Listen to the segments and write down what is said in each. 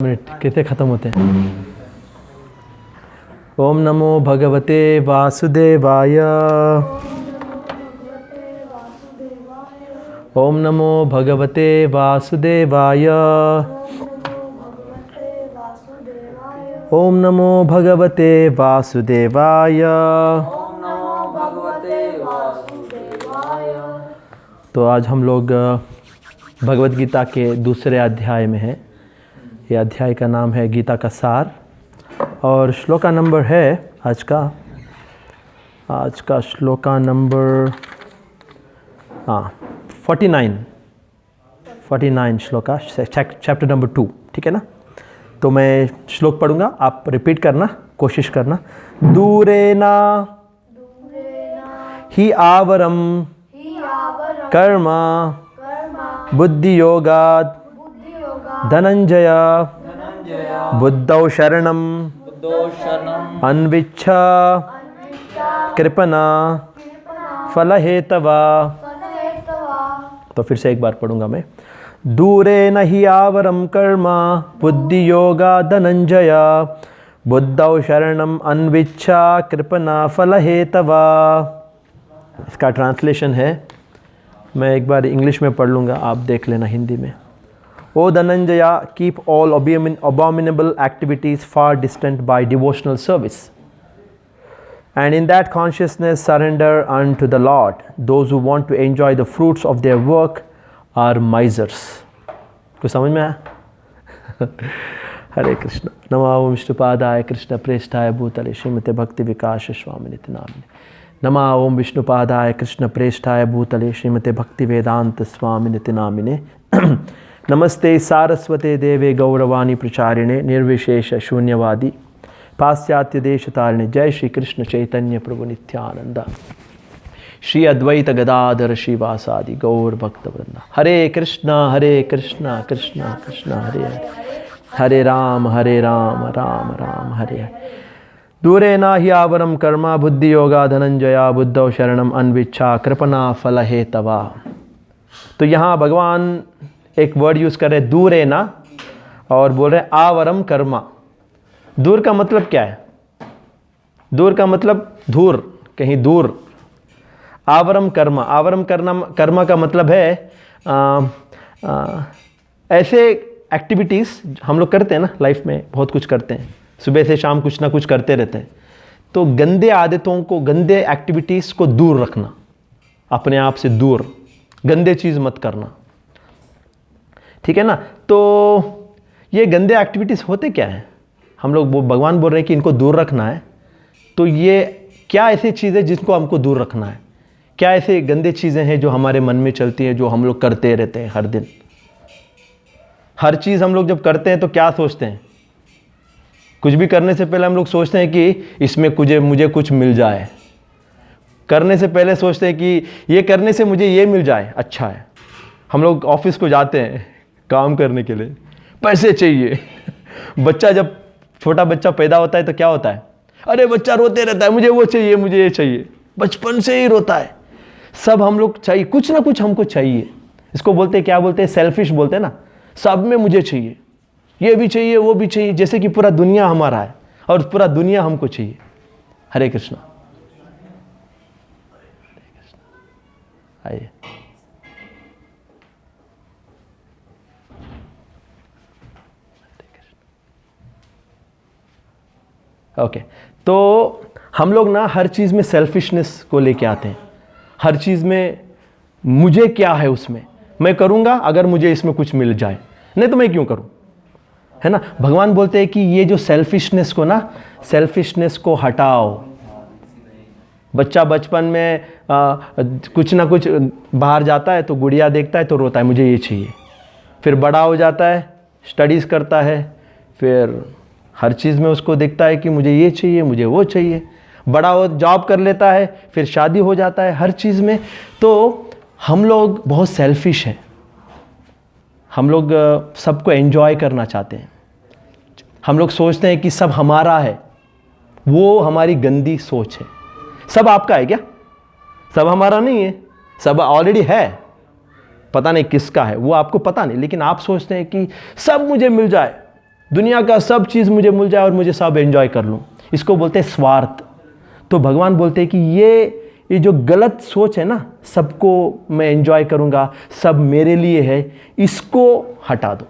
Minute कितने ख़त्म होते हैं। ओम नमो भगवते वासुदेवाय। ओम नमो भगवते वासुदेवाय। ओम नमो भगवते वासुदेवाय। तो आज हम लोग भगवद गीता के दूसरे अध्याय में हैं। ये अध्याय का नाम है गीता का सार और श्लोका नंबर है आज का shloka number 49 shloka, chapter number 2। ठीक है ना। तो मैं श्लोक पढ़ूंगा, आप रिपीट करना, कोशिश करना। दूरेना ही आवरम कर्म बुद्धि योगाद धनंजय बुद्धौ शरणम अन्विच्छा कृपना फलहेतवा। तो फिर से एक बार पढ़ूंगा मैं। दूरे नहि आवरम कर्म बुद्धि योगा धनंजय बुद्धौ शरणम अन्विच्छा कृपना फलहेतवा। इसका ट्रांसलेशन है, मैं एक बार इंग्लिश में पढ़ लूँगा, आप देख लेना हिंदी में। O Dhananjaya, keep all abominable activities far distant by devotional service. And in that consciousness surrender unto the Lord. Those who want to enjoy the fruits of their work are misers. कुछ समझ में आया? हरे कृष्ण। नमो विष्णुपादाय कृष्ण प्रेष्ठाय भूतले श्रीमते भक्ति विकास स्वामिनिति नामिने। नमो ओम विष्णुपादाय कृष्ण प्रेष्ठाय भूतले श्रीमते भक्ति वेदांत स्वामिनिति नामिने। नमस्ते सारस्वते देवे गौरवाणी प्रचारिणे निर्विशेष शून्यवादी पाश्चात्य देश तारिणे। जय श्री कृष्ण चैतन्य प्रभु नित्यानंद श्री अद्वैत गदाधर श्रीवासादि गौर भक्त वृंदा। हरे कृष्णा कृष्ण कृष्ण हरे हरे, हरे राम राम राम हरे हरे। दूरे ना ही आवरम कर्मा बुद्धि योगा धनंजया बुद्धौ शरणम अन्विच्छा कृपना फल हेतवा। तो यहाँ भगवान एक वर्ड यूज़ कर रहे हैं दूर है ना, और बोल रहे हैं आवरम कर्मा। दूर का मतलब क्या है? दूर का मतलब दूर, कहीं दूर। आवरम कर्मा, आवरम कर्मा का मतलब है ऐसे एक्टिविटीज़ हम लोग करते हैं ना लाइफ में, बहुत कुछ करते हैं, सुबह से शाम कुछ ना कुछ करते रहते हैं। तो गंदे आदतों को, गंदे एक्टिविटीज़ को दूर रखना, अपने आप से दूर, गंदे चीज़ मत करना। ठीक है ना। तो ये गंदे एक्टिविटीज़ होते क्या हैं? हम लोग भगवान बोल रहे हैं कि इनको दूर रखना है। तो ये क्या ऐसी चीज़ें जिनको हमको दूर रखना है? क्या ऐसे गंदे चीज़ें हैं जो हमारे मन में चलती हैं, जो हम लोग करते रहते हैं हर दिन? हर चीज़ हम लोग जब करते हैं तो क्या सोचते हैं? कुछ भी करने से पहले हम लोग सोचते हैं कि इसमें मुझे कुछ मिल जाए। करने से पहले सोचते हैं कि ये करने से मुझे ये मिल जाए, अच्छा है। हम लोग ऑफिस को जाते हैं काम करने के लिए, पैसे चाहिए। बच्चा जब छोटा बच्चा पैदा होता है तो क्या होता है? अरे बच्चा रोते रहता है, मुझे वो चाहिए, मुझे ये चाहिए। बचपन से ही रोता है। सब हम लोग चाहिए, कुछ ना कुछ हमको चाहिए। इसको बोलते हैं, क्या बोलते हैं? सेल्फिश बोलते हैं ना। सब में मुझे चाहिए, ये भी चाहिए, वो भी चाहिए, जैसे कि पूरा दुनिया हमारा है और पूरा दुनिया हमको चाहिए। हरे कृष्णा। आइए। ओके। तो हम लोग ना हर चीज़ में सेल्फिशनेस को लेके आते हैं। हर चीज़ में मुझे क्या है, उसमें मैं करूँगा अगर मुझे इसमें कुछ मिल जाए, नहीं तो मैं क्यों करूँ, है ना। भगवान बोलते हैं कि ये जो सेल्फिशनेस को हटाओ। बच्चा बचपन में कुछ ना कुछ बाहर जाता है तो गुड़िया देखता है तो रोता है, मुझे ये चाहिए। फिर बड़ा हो जाता है, स्टडीज़ करता है, फिर हर चीज़ में उसको देखता है कि मुझे ये चाहिए, मुझे वो चाहिए। बड़ा हो, जॉब कर लेता है, फिर शादी हो जाता है, हर चीज़ में। तो हम लोग बहुत सेल्फिश हैं। हम लोग सबको एंजॉय करना चाहते हैं। हम लोग सोचते हैं कि सब हमारा है। वो हमारी गंदी सोच है। सब आपका है क्या? सब हमारा नहीं है, सब ऑलरेडी है। पता नहीं किसका है वो आपको पता नहीं, लेकिन आप सोचते हैं कि सब मुझे मिल जाए, दुनिया का सब चीज़ मुझे मिल जाए और मुझे सब एंजॉय कर लूँ, इसको बोलते हैं स्वार्थ। तो भगवान बोलते हैं कि ये जो गलत सोच है ना, सबको मैं एंजॉय करूँगा, सब मेरे लिए है, इसको हटा दो,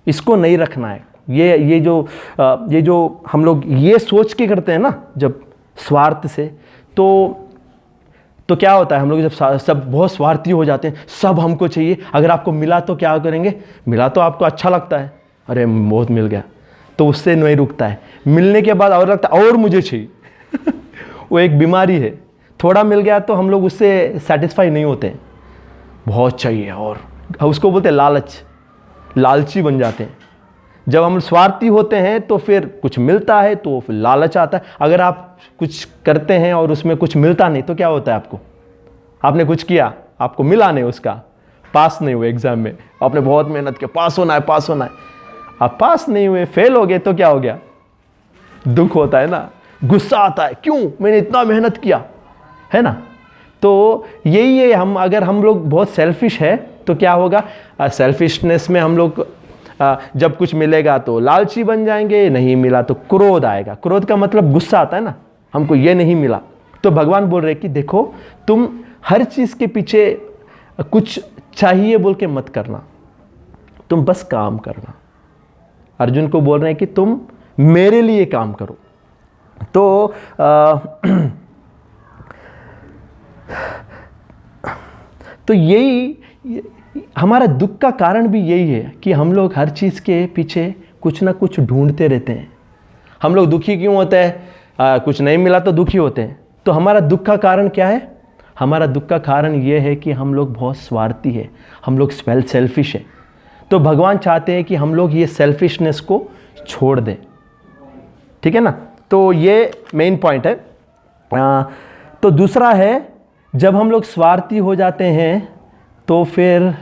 इसको नहीं रखना है। ये जो हम लोग ये सोच के करते हैं ना, जब स्वार्थ से, तो क्या होता है, हम लोग जब सब बहुत स्वार्थी हो जाते हैं, सब हमको चाहिए। अगर आपको मिला तो क्या करेंगे, मिला तो आपको अच्छा लगता है, अरे बहुत मिल गया, तो उससे नहीं रुकता है। मिलने के बाद और लगता है और मुझे चाहिए वो एक बीमारी है। थोड़ा मिल गया तो हम लोग उससे सेटिस्फाई नहीं होते हैं, बहुत चाहिए, और उसको बोलते हैं लालच, लालची बन जाते हैं। जब हम स्वार्थी होते हैं तो फिर कुछ मिलता है तो फिर लालच आता है। अगर आप कुछ करते हैं और उसमें कुछ मिलता नहीं तो क्या होता है, आपने कुछ किया, आपको मिला नहीं, उसका पास नहीं हुए एग्जाम में, आपने बहुत मेहनत की, पास होना है, पास होना है, आप पास नहीं हुए, फेल हो गए, तो क्या हो गया, दुख होता है ना, गुस्सा आता है, क्यों मैंने इतना मेहनत किया, है ना। तो यही है, अगर हम लोग बहुत सेल्फिश है तो क्या होगा, सेल्फिशनेस में हम लोग जब कुछ मिलेगा तो लालची बन जाएंगे, नहीं मिला तो क्रोध आएगा। क्रोध का मतलब गुस्सा आता है ना, हमको ये नहीं मिला। तो भगवान बोल रहे कि देखो, तुम हर चीज़ के पीछे कुछ चाहिए बोल के मत करना, तुम बस काम करना। अर्जुन को बोल रहे हैं कि तुम मेरे लिए काम करो। तो यही हमारा दुख का कारण भी यही है कि हम लोग हर चीज़ के पीछे कुछ ना कुछ ढूंढते रहते हैं। हम लोग दुखी क्यों होते हैं, कुछ नहीं मिला तो दुखी होते हैं। तो हमारा दुख का कारण क्या है, हमारा दुख का कारण ये है कि हम लोग बहुत स्वार्थी है, हम लोग सेल्फिश है। तो भगवान चाहते हैं कि हम लोग ये सेल्फिशनेस को छोड़ दें, ठीक है ना। तो ये मेन पॉइंट है। तो दूसरा है, जब हम लोग स्वार्थी हो जाते हैं तो फिर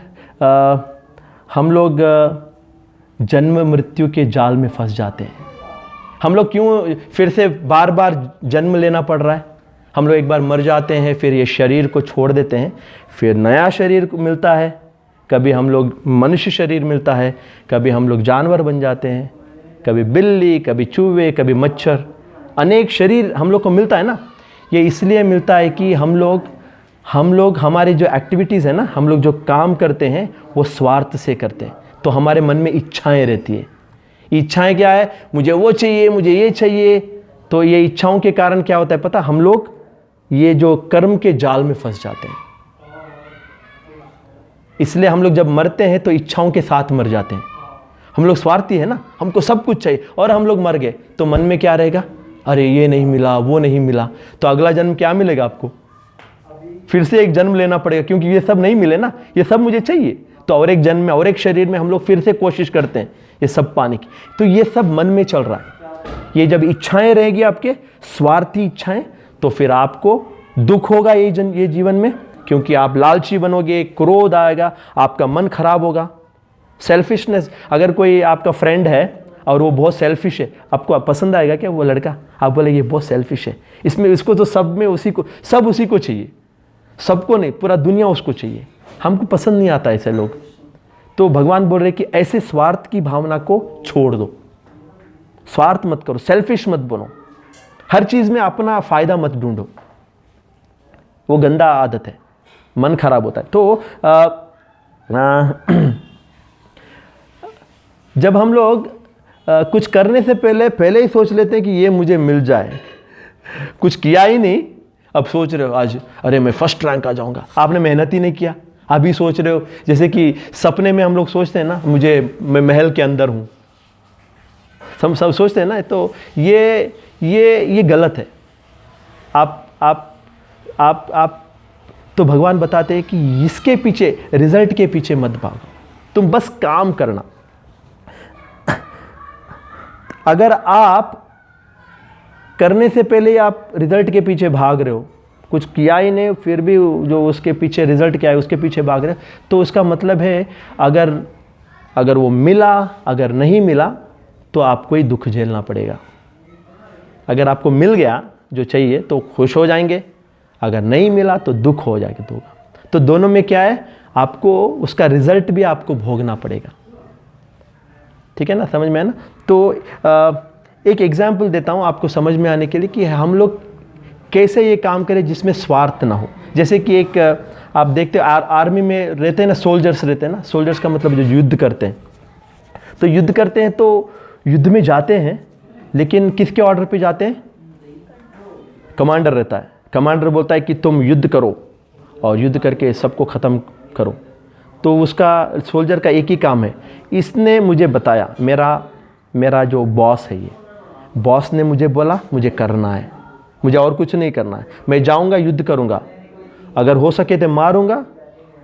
हम लोग जन्म मृत्यु के जाल में फंस जाते हैं। हम लोग क्यों फिर से बार बार जन्म लेना पड़ रहा है, हम लोग एक बार मर जाते हैं, फिर ये शरीर को छोड़ देते हैं, फिर नया शरीर मिलता है, कभी हम लोग मनुष्य शरीर मिलता है, कभी हम लोग जानवर बन जाते हैं, कभी बिल्ली, कभी चूहे, कभी मच्छर, अनेक शरीर हम लोग को मिलता है ना। ये इसलिए मिलता है कि हम लोग हमारी जो एक्टिविटीज़ है ना, हम लोग जो काम करते हैं वो स्वार्थ से करते हैं। तो हमारे मन में इच्छाएं रहती है। इच्छाएं क्या है, मुझे वो चाहिए, मुझे ये चाहिए। तो ये इच्छाओं के कारण क्या होता है पता, हम लोग ये जो कर्म के जाल में फंस जाते हैं। इसलिए हम लोग जब मरते हैं तो इच्छाओं के साथ मर जाते हैं। हम लोग स्वार्थी है ना, हमको सब कुछ चाहिए, और हम लोग मर गए तो मन में क्या रहेगा, अरे ये नहीं मिला, वो नहीं मिला, तो अगला जन्म क्या मिलेगा आपको, फिर से एक जन्म लेना पड़ेगा, क्योंकि ये सब नहीं मिले ना, ये सब मुझे चाहिए। तो और एक जन्म में और एक शरीर में हम लोग फिर से कोशिश करते हैं ये सब पाने की। तो ये सब मन में चल रहा है। ये जब इच्छाएं रहेगी आपके, स्वार्थी इच्छाएं, तो फिर आपको दुख होगा ये जीवन में, क्योंकि आप लालची बनोगे, क्रोध आएगा, आपका मन खराब होगा। सेल्फिशनेस, अगर कोई आपका फ्रेंड है और वो बहुत सेल्फिश है, आपको पसंद आएगा क्या वो लड़का, आप बोले ये बहुत सेल्फिश है, इसमें इसको तो सब में उसी को चाहिए, सबको नहीं, पूरा दुनिया उसको चाहिए, हमको पसंद नहीं आता ऐसे लोग। तो भगवान बोल रहे कि ऐसे स्वार्थ की भावना को छोड़ दो, स्वार्थ मत करो, सेल्फिश मत बनो, हर चीज में अपना फायदा मत ढूंढो, वो गंदा आदत है, मन खराब होता है। तो जब हम लोग कुछ करने से पहले ही सोच लेते हैं कि ये मुझे मिल जाए, कुछ किया ही नहीं, अब सोच रहे हो आज अरे मैं फर्स्ट रैंक आ जाऊंगा, आपने मेहनत ही नहीं किया, अभी सोच रहे हो। जैसे कि सपने में हम लोग सोचते हैं ना, मैं महल के अंदर हूँ, सब सोचते हैं ना, तो ये गलत है। आप तो भगवान बताते हैं कि इसके पीछे, रिजल्ट के पीछे मत भागो, तुम बस काम करना। अगर आप करने से पहले आप रिजल्ट के पीछे भाग रहे हो, कुछ किया ही नहीं, फिर भी जो उसके पीछे रिजल्ट क्या है उसके पीछे भाग रहे हो, तो उसका मतलब है अगर वो मिला, अगर नहीं मिला तो आपको ही दुख झेलना पड़ेगा। अगर आपको मिल गया जो चाहिए तो खुश हो जाएंगे, अगर नहीं मिला तो दुख हो जाएगा। तो दोनों में क्या है, आपको उसका रिजल्ट भी आपको भोगना पड़ेगा। ठीक है ना, समझ में है ना। तो एक एग्जाम्पल देता हूँ आपको समझ में आने के लिए कि हम लोग कैसे ये काम करें जिसमें स्वार्थ ना हो। जैसे कि एक आप देखते हो आर्मी में रहते हैं ना, सोल्जर्स रहते हैं ना, सोल्जर्स का मतलब जो युद्ध करते हैं, तो युद्ध करते हैं तो युद्ध में जाते हैं, लेकिन किसके ऑर्डर पे जाते हैं? कमांडर रहता है, कमांडर बोलता है कि तुम युद्ध करो और युद्ध करके सबको ख़त्म करो। तो उसका सोल्जर का एक ही काम है, इसने मुझे बताया, मेरा जो बॉस है, ये बॉस ने मुझे बोला मुझे करना है, मुझे और कुछ नहीं करना है, मैं जाऊंगा युद्ध करूंगा, अगर हो सके तो मारूंगा,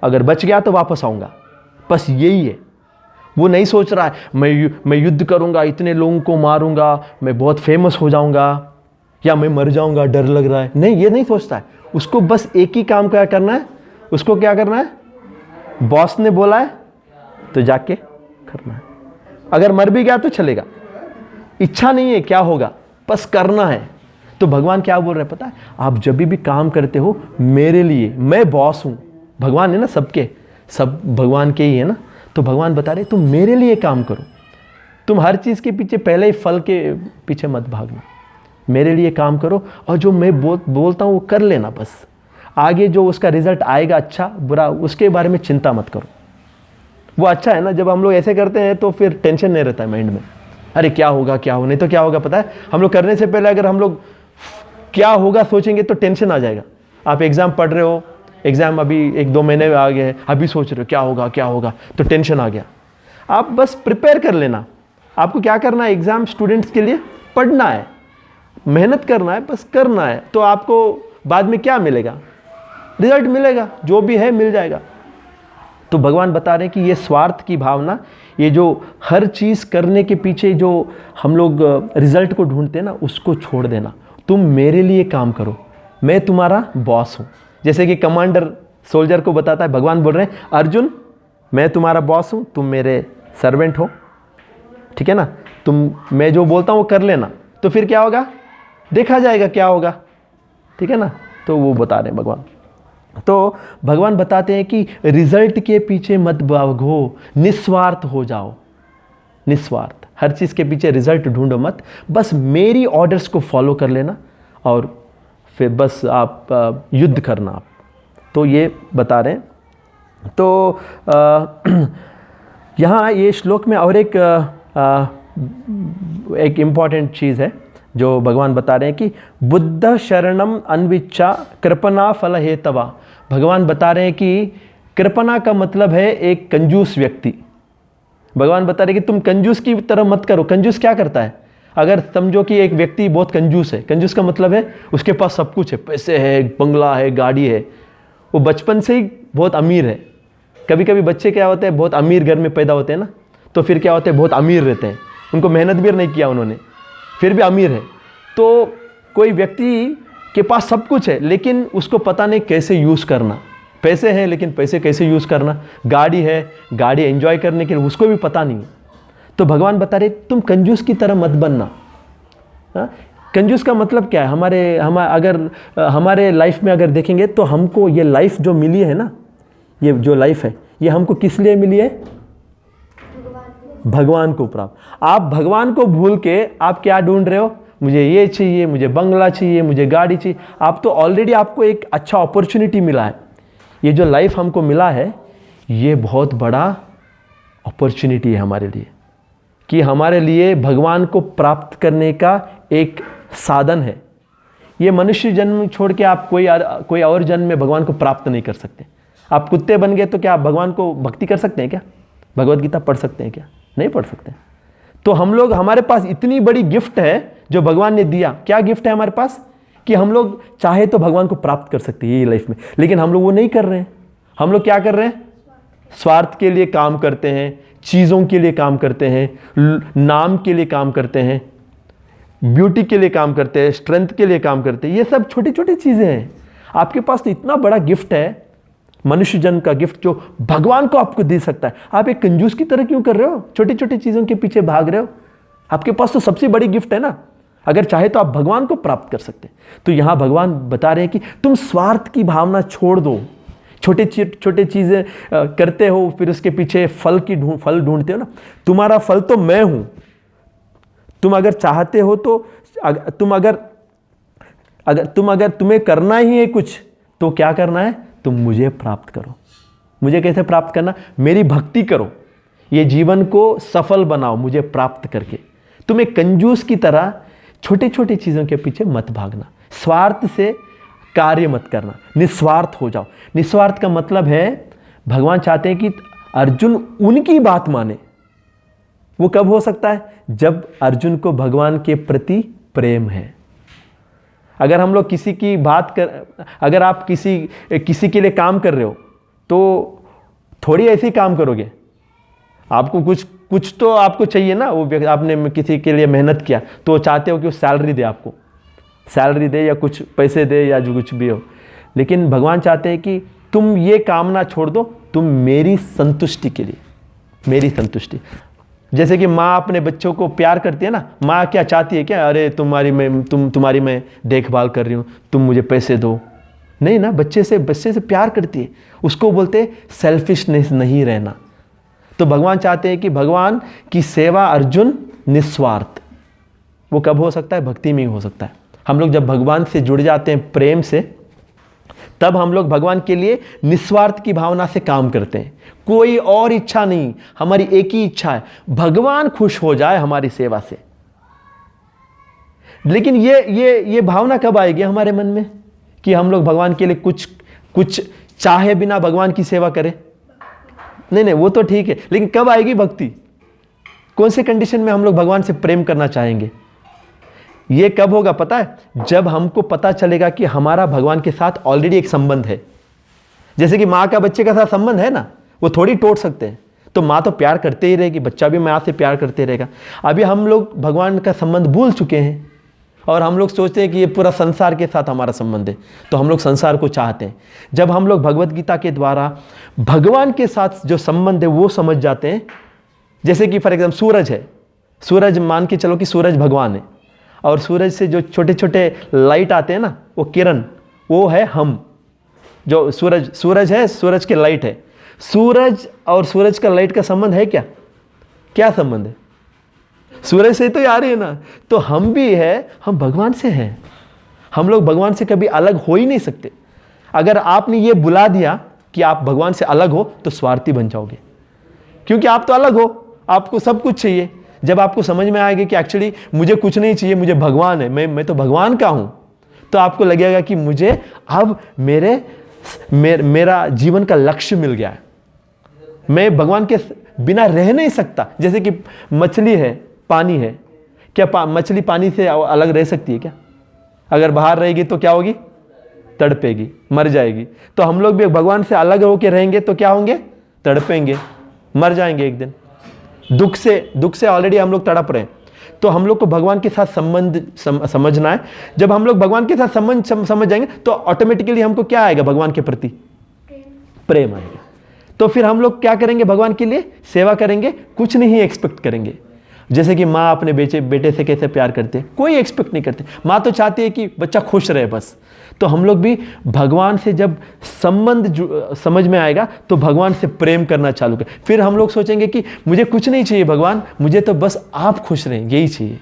अगर बच गया तो वापस आऊंगा, बस यही है। वो नहीं सोच रहा है मैं युद्ध करूंगा, इतने लोगों को मारूंगा, मैं बहुत फेमस हो जाऊंगा, या मैं मर जाऊंगा, डर लग रहा है, नहीं, ये नहीं सोचता है। उसको बस एक ही काम क्या करना है, उसको क्या करना है, बॉस ने बोला है तो जाके करना है, अगर मर भी गया तो चलेगा, इच्छा नहीं है क्या होगा, बस करना है। तो भगवान क्या बोल रहे हैं पता है, आप जब भी काम करते हो मेरे लिए, मैं बॉस हूं, भगवान है ना, सबके सब भगवान के ही है ना, तो भगवान बता रहे तुम मेरे लिए काम करो, तुम हर चीज़ के पीछे पहले ही फल के पीछे मत भागना, मेरे लिए काम करो, और जो मैं बोलता हूँ वो कर लेना, बस आगे जो उसका रिजल्ट आएगा अच्छा बुरा उसके बारे में चिंता मत करो। वो अच्छा है ना, जब हम लोग ऐसे करते हैं तो फिर टेंशन नहीं रहता है माइंड में, अरे क्या होगा क्या हो, नहीं तो क्या होगा पता है, हम लोग करने से पहले अगर हम लोग क्या होगा सोचेंगे तो टेंशन आ जाएगा। आप एग्ज़ाम पढ़ रहे हो, एग्ज़ाम अभी 1-2 महीने में आ गए हैं, अभी सोच रहे हो क्या होगा तो टेंशन आ गया। आप बस प्रिपेयर कर लेना, आपको क्या करना है, एग्ज़ाम स्टूडेंट्स के लिए पढ़ना है, मेहनत करना है, बस करना है, तो आपको बाद में क्या मिलेगा, रिजल्ट मिलेगा, जो भी है मिल जाएगा। तो भगवान बता रहे हैं कि ये स्वार्थ की भावना, ये जो हर चीज़ करने के पीछे जो हम लोग रिजल्ट को ढूंढते हैं ना, उसको छोड़ देना, तुम मेरे लिए काम करो, मैं तुम्हारा बॉस हूँ। जैसे कि कमांडर सोल्जर को बताता है, भगवान बोल रहे हैं अर्जुन मैं तुम्हारा बॉस हूँ, तुम मेरे सर्वेंट हो, ठीक है ना, मैं जो बोलता हूँ वो कर लेना, तो फिर क्या होगा देखा जाएगा क्या होगा, ठीक है ना। तो वो बता रहे हैं भगवान। तो भगवान बताते हैं कि रिजल्ट के पीछे मत भागो, निस्वार्थ हो जाओ, निस्वार्थ, हर चीज़ के पीछे रिजल्ट ढूंढो मत, बस मेरी ऑर्डर्स को फॉलो कर लेना और फिर बस आप युद्ध करना आप। तो ये बता रहे हैं। तो यहाँ ये श्लोक में और एक इम्पॉर्टेंट चीज़ है जो भगवान बता रहे हैं कि बुद्ध शरणम अन्विच्छा कृपणा फल हेतवा। भगवान बता रहे हैं कि कृपणा का मतलब है एक कंजूस व्यक्ति। भगवान बता रहे हैं कि तुम कंजूस की तरह मत करो। कंजूस क्या करता है, अगर समझो कि एक व्यक्ति बहुत कंजूस है, कंजूस का मतलब है उसके पास सब कुछ है, पैसे है, बंगला है, गाड़ी है, वो बचपन से ही बहुत अमीर है। कभी कभी बच्चे क्या होते हैं बहुत अमीर घर में पैदा होते हैं ना, तो फिर क्या होते हैं बहुत अमीर रहते हैं, उनको मेहनत भी नहीं किया उन्होंने, फिर भी अमीर है। तो कोई व्यक्ति के पास सब कुछ है लेकिन उसको पता नहीं कैसे यूज़ करना, पैसे हैं लेकिन पैसे कैसे यूज़ करना, गाड़ी है, गाड़ी एंजॉय करने के लिए उसको भी पता नहीं है। तो भगवान बता रहे तुम कंजूस की तरह मत बनना। कंजूस का मतलब क्या है, हमारे लाइफ में अगर देखेंगे तो हमको ये लाइफ जो मिली है ना, ये जो लाइफ है ये हमको किस लिए मिली है, भगवान को प्राप्त। आप भगवान को भूल के आप क्या ढूंढ रहे हो, मुझे ये चाहिए, मुझे बंगला चाहिए, मुझे गाड़ी चाहिए। आप तो ऑलरेडी आपको एक अच्छा अपॉर्चुनिटी मिला है। ये जो लाइफ हमको मिला है ये बहुत बड़ा अपॉर्चुनिटी है हमारे लिए, कि हमारे लिए भगवान को प्राप्त करने का एक साधन है। ये मनुष्य जन्म छोड़ के आप कोई और जन्म में भगवान को प्राप्त नहीं कर सकते। आप कुत्ते बन गए तो क्या आप भगवान को भक्ति कर सकते हैं क्या, भगवत गीता पढ़ सकते हैं क्या, नहीं पढ़ सकते। तो हम लोग, हमारे पास इतनी बड़ी गिफ्ट है जो भगवान ने दिया। क्या गिफ्ट है हमारे पास, कि हम लोग चाहे तो भगवान को प्राप्त कर सकते हैं ये लाइफ में, लेकिन हम लोग वो नहीं कर रहे हैं। हम लोग क्या कर रहे हैं, स्वार्थ के लिए काम करते हैं, चीज़ों के लिए काम करते हैं, नाम के लिए काम करते हैं, ब्यूटी के लिए काम करते हैं, स्ट्रेंथ के लिए काम करते हैं। ये सब छोटी छोटी चीज़ें हैं। आपके पास तो इतना बड़ा गिफ्ट है, मनुष्य जन्म का गिफ्ट, जो भगवान को आपको दे सकता है। आप एक कंजूस की तरह क्यों कर रहे हो, छोटी छोटी चीज़ों के पीछे भाग रहे हो। आपके पास तो सबसे बड़ी गिफ्ट है ना, अगर चाहे तो आप भगवान को प्राप्त कर सकते हैं। तो यहाँ भगवान बता रहे हैं कि तुम स्वार्थ की भावना छोड़ दो, छोटे छोटे चीज़ें करते हो, फिर उसके पीछे फल ढूंढते हो ना। तुम्हारा फल तो मैं हूँ। तुम अगर चाहते हो तो तुम्हें करना ही है कुछ, तो क्या करना है? तुम मुझे प्राप्त करो। मुझे कैसे प्राप्त करना? मेरी भक्ति करो, ये जीवन को सफल बनाओ मुझे प्राप्त करके। तुम एक कंजूस की तरह छोटे छोटे चीज़ों के पीछे मत भागना, स्वार्थ से कार्य मत करना, निस्वार्थ हो जाओ। निस्वार्थ का मतलब है, भगवान चाहते हैं कि अर्जुन उनकी बात माने। वो कब हो सकता है? जब अर्जुन को भगवान के प्रति प्रेम है। अगर हम लोग किसी की बात अगर आप किसी के लिए काम कर रहे हो तो थोड़ी ऐसे ही काम करोगे। आपको कुछ तो आपको चाहिए ना। वो आपने किसी के लिए मेहनत किया तो चाहते हो कि वो सैलरी दे, आपको सैलरी दे या कुछ पैसे दे या जो कुछ भी हो। लेकिन भगवान चाहते हैं कि तुम ये कामना छोड़ दो, तुम मेरी संतुष्टि के लिए, मेरी संतुष्टि। जैसे कि माँ अपने बच्चों को प्यार करती है ना, माँ क्या चाहती है? क्या, अरे तुम्हारी मैं देखभाल कर रही हूँ, तुम मुझे पैसे दो। नहीं ना, बच्चे से प्यार करती है। उसको बोलते सेल्फिशनेस नहीं रहना। तो भगवान चाहते हैं कि भगवान की सेवा अर्जुन निस्वार्थ। वो कब हो सकता है? भक्ति में ही हो सकता है। हम लोग जब भगवान से जुड़ जाते हैं प्रेम से, तब हम लोग भगवान के लिए निस्वार्थ की भावना से काम करते हैं। कोई और इच्छा नहीं, हमारी एक ही इच्छा है, भगवान खुश हो जाए हमारी सेवा से। लेकिन ये भावना कब आएगी हमारे मन में कि हम लोग भगवान के लिए कुछ चाहे बिना भगवान की सेवा करें? नहीं, वो तो ठीक है, लेकिन कब आएगी भक्ति? कौन से कंडीशन में हम लोग भगवान से प्रेम करना चाहेंगे? ये कब होगा पता है? जब हमको पता चलेगा कि हमारा भगवान के साथ ऑलरेडी एक संबंध है। जैसे कि माँ का बच्चे के साथ संबंध है ना, वो थोड़ी तोड़ सकते हैं। तो माँ तो प्यार करते ही रहेगी, बच्चा भी माँ से प्यार करते रहेगा। अभी हम लोग भगवान का संबंध भूल चुके हैं और हम लोग सोचते हैं कि ये पूरा संसार के साथ हमारा संबंध है, तो हम लोग संसार को चाहते हैं। जब हम लोग भगवत गीता के द्वारा भगवान के साथ जो संबंध है वो समझ जाते हैं। जैसे कि फॉर एग्जाम्पल सूरज है, सूरज मान के चलो कि सूरज भगवान है, और सूरज से जो छोटे छोटे लाइट आते हैं ना, वो किरण, वो है हम। जो सूरज है, सूरज के लाइट है। सूरज और सूरज का लाइट का संबंध है क्या संबंध है? सूरज से तो आ रही है ना। तो हम भी है, हम भगवान से हैं। हम लोग भगवान से कभी अलग हो ही नहीं सकते। अगर आपने ये बुला दिया कि आप भगवान से अलग हो, तो स्वार्थी बन जाओगे, क्योंकि आप तो अलग हो, आपको सब कुछ चाहिए। जब आपको समझ में आएगा कि एक्चुअली मुझे कुछ नहीं चाहिए, मुझे भगवान है, मैं तो भगवान का हूं, तो आपको लगेगा कि मुझे अब मेरा जीवन का लक्ष्य मिल गया है, मैं भगवान के बिना रह नहीं सकता। जैसे कि मछली है, पानी है, क्या मछली पानी से अलग रह सकती है क्या? अगर बाहर रहेगी तो क्या होगी? तड़पेगी, मर जाएगी। तो हम लोग भी भगवान से अलग होकर रहेंगे तो क्या होंगे? तड़पेंगे, मर जाएंगे एक दिन। दुख से ऑलरेडी हम लोग तड़प रहे हैं। तो हम लोग को भगवान के साथ संबंध समझना है। जब हम लोग भगवान के साथ संबंध समझ जाएंगे तो ऑटोमेटिकली हमको क्या आएगा? भगवान के प्रति प्रेम आएगा। तो फिर हम लोग क्या करेंगे? भगवान के लिए सेवा करेंगे, कुछ नहीं एक्सपेक्ट करेंगे। जैसे कि माँ अपने बेटे से कैसे प्यार करते हैं, कोई एक्सपेक्ट नहीं करते। माँ तो चाहती है कि बच्चा खुश रहे बस। तो हम लोग भी भगवान से जब संबंध समझ में आएगा तो भगवान से प्रेम करना चालू करें। फिर हम लोग सोचेंगे कि मुझे कुछ नहीं चाहिए भगवान, मुझे तो बस आप खुश रहें, यही चाहिए।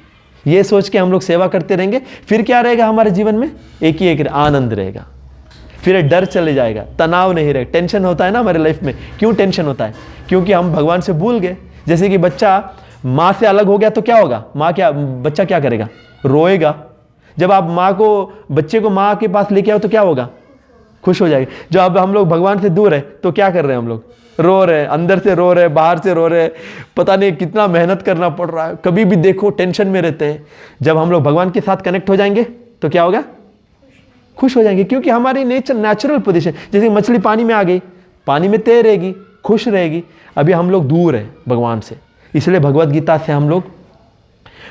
ये सोच के हम लोग सेवा करते रहेंगे। फिर क्या रहेगा हमारे जीवन में? एक ही एक आनंद रहेगा। फिर डर चले जाएगा, तनाव नहीं रहेगा। टेंशन होता है ना हमारे लाइफ में, क्यों टेंशन होता है? क्योंकि हम भगवान से भूल गए। जैसे कि बच्चा माँ से अलग हो गया तो क्या होगा? बच्चा क्या करेगा? रोएगा। जब आप बच्चे को माँ के पास लेके आओ तो क्या होगा? खुश हो जाएगी। जब अब हम लोग भगवान से दूर है तो क्या कर रहे हैं हम लोग? रो रहे हैं, अंदर से रो रहे हैं, बाहर से रो रहे हैं, पता नहीं कितना मेहनत करना पड़ रहा है, कभी भी देखो टेंशन में रहते हैं। जब हम लोग भगवान के साथ कनेक्ट हो जाएंगे तो क्या होगा? खुश हो जाएंगे, क्योंकि हमारी नेचुरल पोजीशन, जैसे मछली पानी में आ गई, पानी में तैरेगी, खुश रहेगी। अभी हम लोग दूर हैं भगवान से, इसलिए भगवत गीता से हम लोग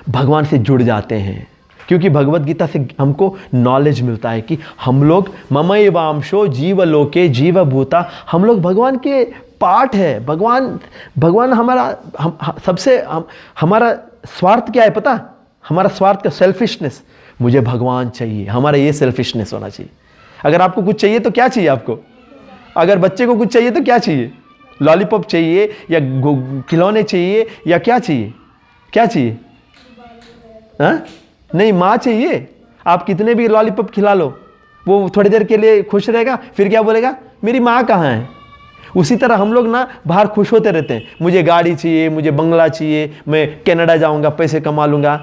भगवान से जुड़ जाते हैं। क्योंकि भगवत गीता से हमको नॉलेज मिलता है कि हम लोग ममैवांशो जीवलोके जीवभूता, हम लोग भगवान के पार्ट है। भगवान हमारा स्वार्थ क्या है पता? हमारा स्वार्थ का सेल्फिशनेस, मुझे भगवान चाहिए, हमारा ये सेल्फिशनेस होना चाहिए। अगर आपको कुछ चाहिए तो क्या चाहिए आपको? अगर बच्चे को कुछ चाहिए तो क्या चाहिए? लॉलीपॉप चाहिए या खिलौने चाहिए या क्या चाहिए? क्या चाहिए? हाँ? नहीं, माँ चाहिए। आप कितने भी लॉलीपॉप खिला लो, वो थोड़ी देर के लिए खुश रहेगा, फिर क्या बोलेगा? मेरी माँ कहाँ है? उसी तरह हम लोग ना बाहर खुश होते रहते हैं, मुझे गाड़ी चाहिए, मुझे बंगला चाहिए, मैं कनाडा जाऊंगा, पैसे कमा लूंगा।